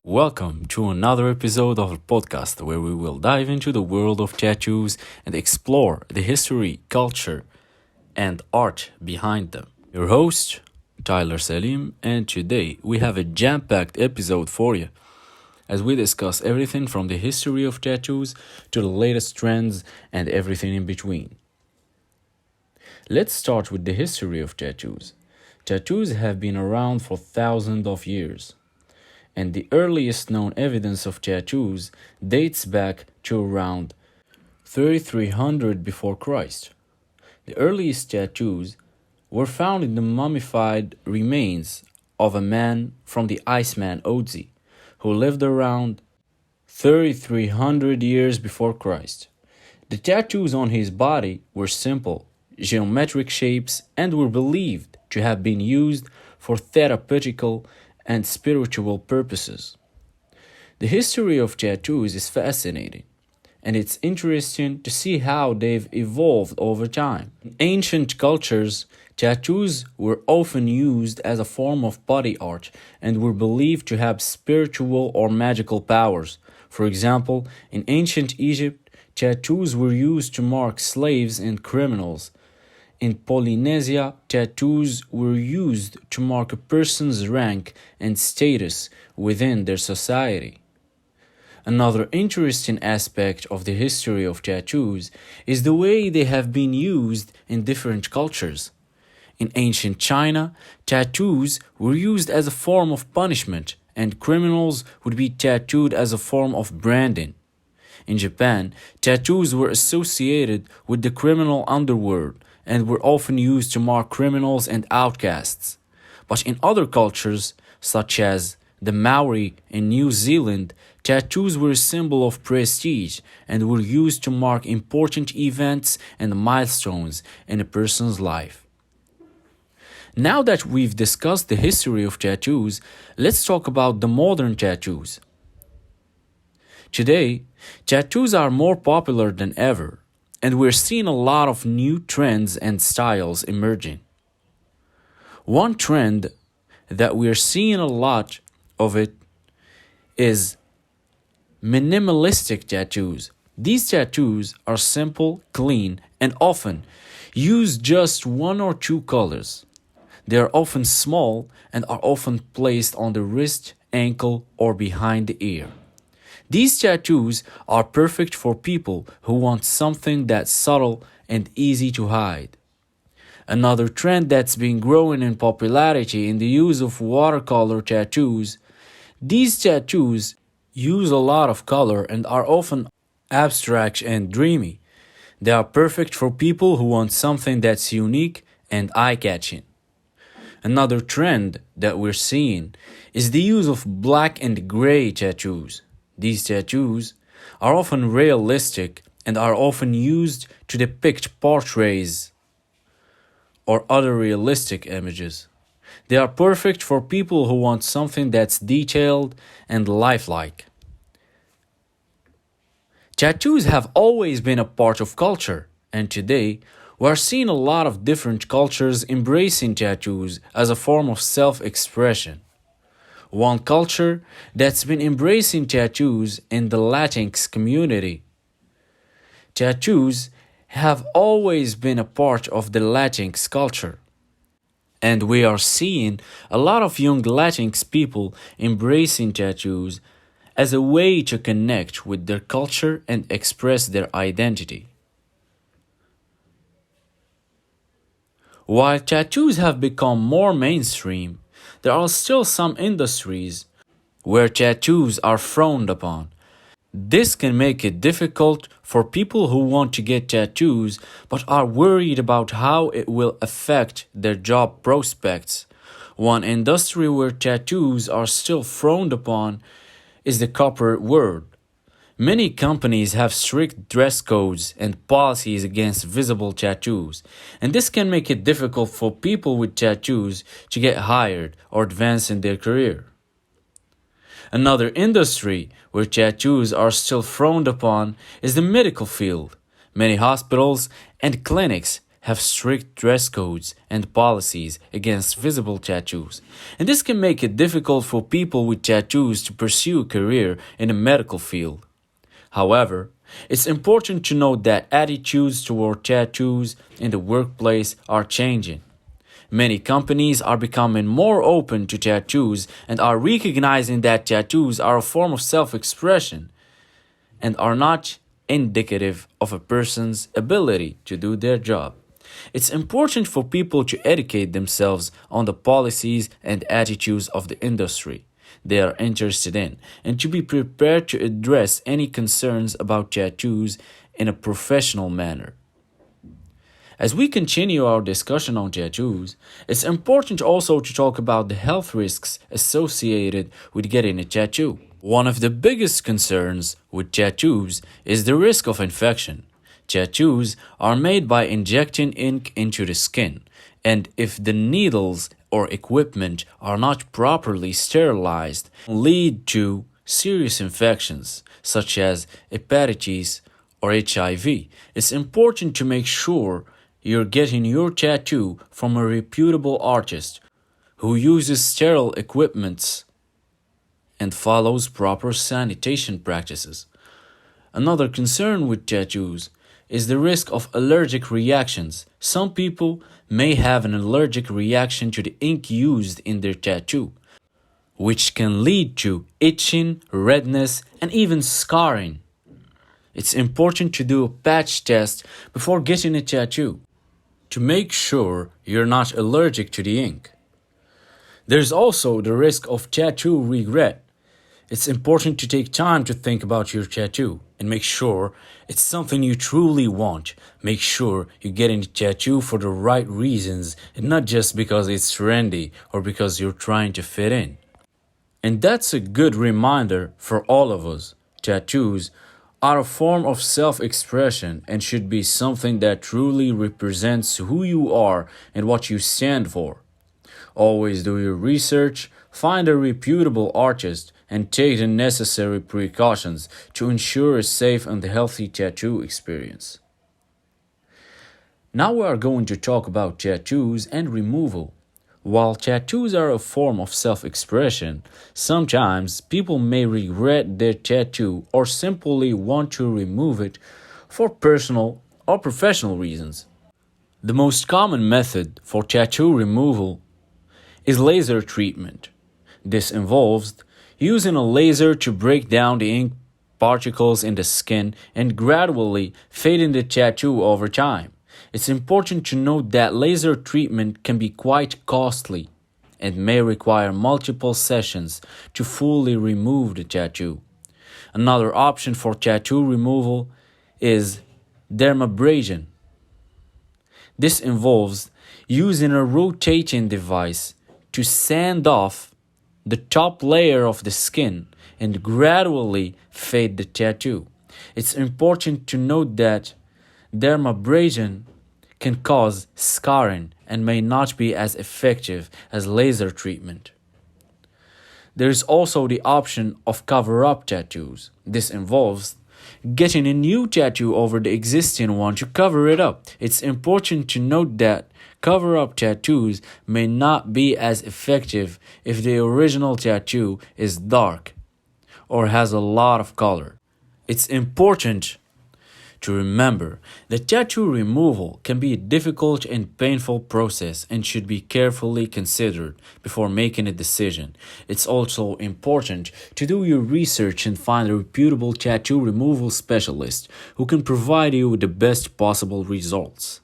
Welcome to another episode of the podcast where we will dive into the world of tattoos and explore the history, culture, and art behind them. Your host, Tyler Salim, and today we have a jam packed episode for you as we discuss everything from the history of tattoos to the latest trends and everything in between. Let's start with the history of tattoos. Tattoos have been around for thousands of years, and the earliest known evidence of tattoos dates back to around 3300 before Christ. The earliest tattoos were found in the mummified remains of a man from the Iceman Otzi, who lived around 3300 years before Christ. The tattoos on his body were simple, geometric shapes and were believed to have been used for therapeutical and spiritual purposes. The history of tattoos is fascinating, and it's interesting to see how they've evolved over time. In ancient cultures, tattoos were often used as a form of body art and were believed to have spiritual or magical powers. For example, in ancient Egypt, tattoos were used to mark slaves and criminals. In Polynesia, tattoos were used to mark a person's rank and status within their society. Another interesting aspect of the history of tattoos is the way they have been used in different cultures. In ancient China, tattoos were used as a form of punishment, and criminals would be tattooed as a form of branding. In Japan, tattoos were associated with the criminal underworld and were often used to mark criminals and outcasts. But in other cultures, such as the Maori in New Zealand, tattoos were a symbol of prestige and were used to mark important events and milestones in a person's life. Now that we've discussed the history of tattoos, let's talk about the modern tattoos. Today, tattoos are more popular than ever, and we're seeing a lot of new trends and styles emerging. One trend that we're seeing a lot of it is minimalistic tattoos. These tattoos are simple, clean, and often use just one or two colors. They are often small and are often placed on the wrist, ankle, or behind the ear. These tattoos are perfect for people who want something that's subtle and easy to hide. Another trend that's been growing in popularity in the use of watercolor tattoos. These tattoos use a lot of color and are often abstract and dreamy. They are perfect for people who want something that's unique and eye-catching. Another trend that we're seeing is the use of black and gray tattoos. These tattoos are often realistic and are often used to depict portraits or other realistic images. They are perfect for people who want something that's detailed and lifelike. Tattoos have always been a part of culture, and today we are seeing a lot of different cultures embracing tattoos as a form of self-expression. One culture that's been embracing tattoos in the Latinx community. Tattoos have always been a part of the Latinx culture, and we are seeing a lot of young Latinx people embracing tattoos as a way to connect with their culture and express their identity. While tattoos have become more mainstream, there are still some industries where tattoos are frowned upon. This can make it difficult for people who want to get tattoos but are worried about how it will affect their job prospects. One industry where tattoos are still frowned upon is the corporate world. Many companies have strict dress codes and policies against visible tattoos, and this can make it difficult for people with tattoos to get hired or advance in their career. Another industry where tattoos are still frowned upon is the medical field. Many hospitals and clinics have strict dress codes and policies against visible tattoos, and this can make it difficult for people with tattoos to pursue a career in the medical field. However, it's important to note that attitudes toward tattoos in the workplace are changing. Many companies are becoming more open to tattoos and are recognizing that tattoos are a form of self expression and are not indicative of a person's ability to do their job. It's important for people to educate themselves on the policies and attitudes of the industry they are interested in and to be prepared to address any concerns about tattoos in a professional manner. As we continue our discussion on tattoos, it's important also to talk about the health risks associated with getting a tattoo. One of the biggest concerns with tattoos is the risk of infection. Tattoos are made by injecting ink into the skin, and if the needles or equipment are not properly sterilized, lead to serious infections such as hepatitis or HIV. It's important to make sure you're getting your tattoo from a reputable artist who uses sterile equipment and follows proper sanitation practices. Another concern with tattoos is the risk of allergic reactions. Some people may have an allergic reaction to the ink used in their tattoo, which can lead to itching, redness, and even scarring. It's important to do a patch test before getting a tattoo to make sure you're not allergic to the ink. There's also the risk of tattoo regret. It's important to take time to think about your tattoo and make sure it's something you truly want. Make sure you're getting a tattoo for the right reasons and not just because it's trendy or because you're trying to fit in. And that's a good reminder for all of us. Tattoos are a form of self-expression and should be something that truly represents who you are and what you stand for. Always do your research, find a reputable artist, and take the necessary precautions to ensure a safe and healthy tattoo experience. Now we are going to talk about tattoos and removal. While tattoos are a form of self-expression, sometimes people may regret their tattoo or simply want to remove it for personal or professional reasons. The most common method for tattoo removal is laser treatment. This involves using a laser to break down the ink particles in the skin and gradually fading the tattoo over time. It's important to note that laser treatment can be quite costly and may require multiple sessions to fully remove the tattoo. Another option for tattoo removal is dermabrasion. This involves using a rotating device to sand off the top layer of the skin and gradually fade the tattoo. It's important to note that dermabrasion can cause scarring and may not be as effective as laser treatment. There is also the option of cover-up tattoos. This involves getting a new tattoo over the existing one to cover it up. It's important to note that cover-up tattoos may not be as effective if the original tattoo is dark or has a lot of color. It's important to remember that tattoo removal can be a difficult and painful process and should be carefully considered before making a decision. It's also important to do your research and find a reputable tattoo removal specialist who can provide you with the best possible results.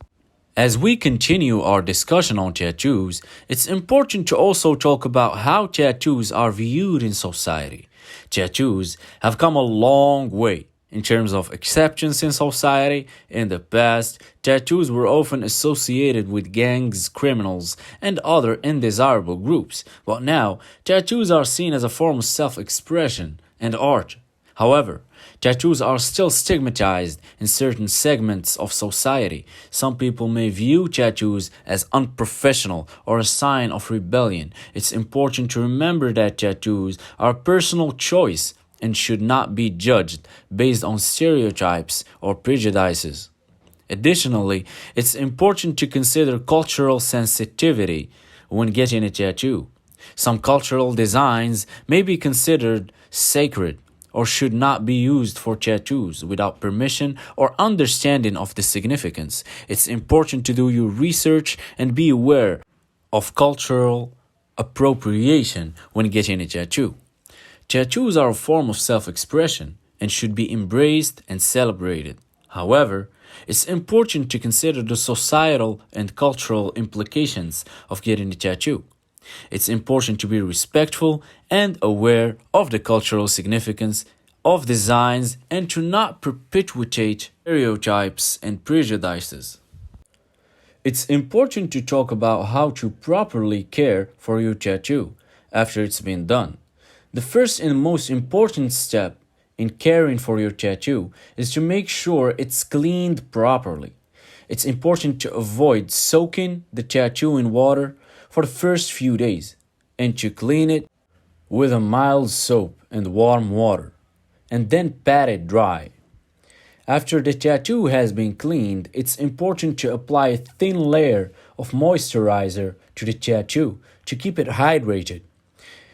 As we continue our discussion on tattoos, it's important to also talk about how tattoos are viewed in society. Tattoos have come a long way in terms of acceptance in society. In the past, tattoos were often associated with gangs, criminals, and other undesirable groups, but now tattoos are seen as a form of self-expression and art. However, tattoos are still stigmatized in certain segments of society. Some people may view tattoos as unprofessional or a sign of rebellion. It's important to remember that tattoos are a personal choice and should not be judged based on stereotypes or prejudices. Additionally, it's important to consider cultural sensitivity when getting a tattoo. Some cultural designs may be considered sacred or should not be used for tattoos without permission or understanding of the significance. It's important to do your research and be aware of cultural appropriation when getting a tattoo. Tattoos are a form of self expression and should be embraced and celebrated. However, it's important to consider the societal and cultural implications of getting a tattoo. It's important to be respectful and aware of the cultural significance of designs and to not perpetuate stereotypes and prejudices. It's important to talk about how to properly care for your tattoo after it's been done. The first and most important step in caring for your tattoo is to make sure it's cleaned properly. It's important to avoid soaking the tattoo in water for the first few days and to clean it with a mild soap and warm water and then pat it dry. After the tattoo has been cleaned, it's important to apply a thin layer of moisturizer to the tattoo to keep it hydrated.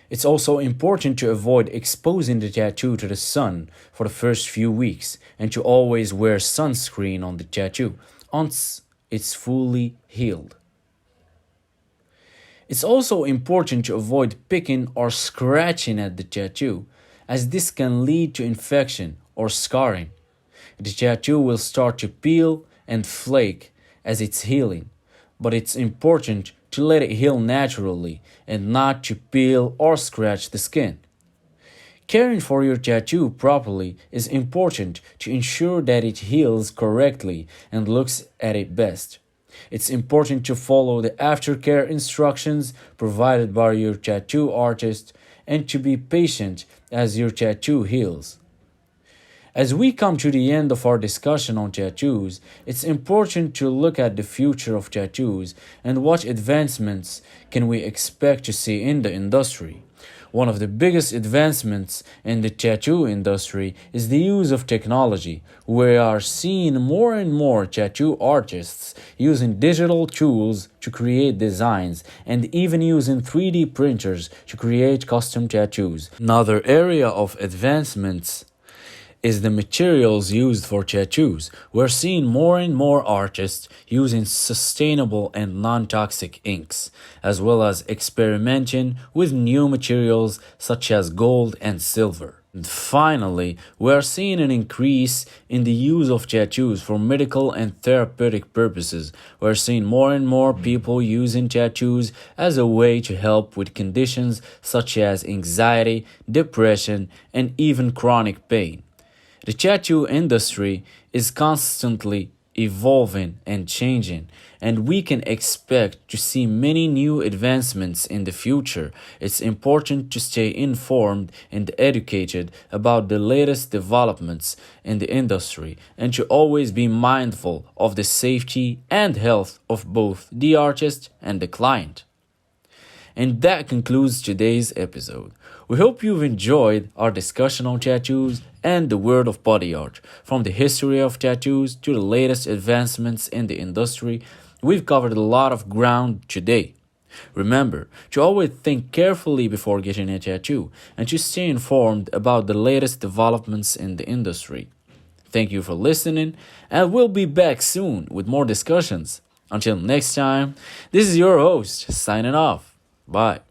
It's also important to avoid exposing the tattoo to the sun for the first few weeks and to always wear sunscreen on the tattoo once it's fully healed. It's also important to avoid picking or scratching at the tattoo, as this can lead to infection or scarring. The tattoo will start to peel and flake as it's healing, but it's important to let it heal naturally and not to peel or scratch the skin. Caring for your tattoo properly is important to ensure that it heals correctly and looks at its best. It's important to follow the aftercare instructions provided by your tattoo artist and to be patient as your tattoo heals. As we come to the end of our discussion on tattoos, it's important to look at the future of tattoos and what advancements can we expect to see in the industry. One of the biggest advancements in the tattoo industry is the use of technology. We are seeing more and more tattoo artists using digital tools to create designs and even using 3D printers to create custom tattoos. Another area of advancements is the materials used for tattoos. We're seeing more and more artists using sustainable and non-toxic inks, as well as experimenting with new materials such as gold and silver. And finally, we are seeing an increase in the use of tattoos for medical and therapeutic purposes. We're seeing more and more people using tattoos as a way to help with conditions such as anxiety, depression, and even chronic pain. The tattoo industry is constantly evolving and changing, and we can expect to see many new advancements in the future. It's important to stay informed and educated about the latest developments in the industry and to always be mindful of the safety and health of both the artist and the client. And that concludes today's episode. We hope you've enjoyed our discussion on tattoos and the world of body art. From the history of tattoos to the latest advancements in the industry, we've covered a lot of ground today. Remember to always think carefully before getting a tattoo and to stay informed about the latest developments in the industry. Thank you for listening, and we'll be back soon with more discussions. Until next time, this is your host signing off. Bye.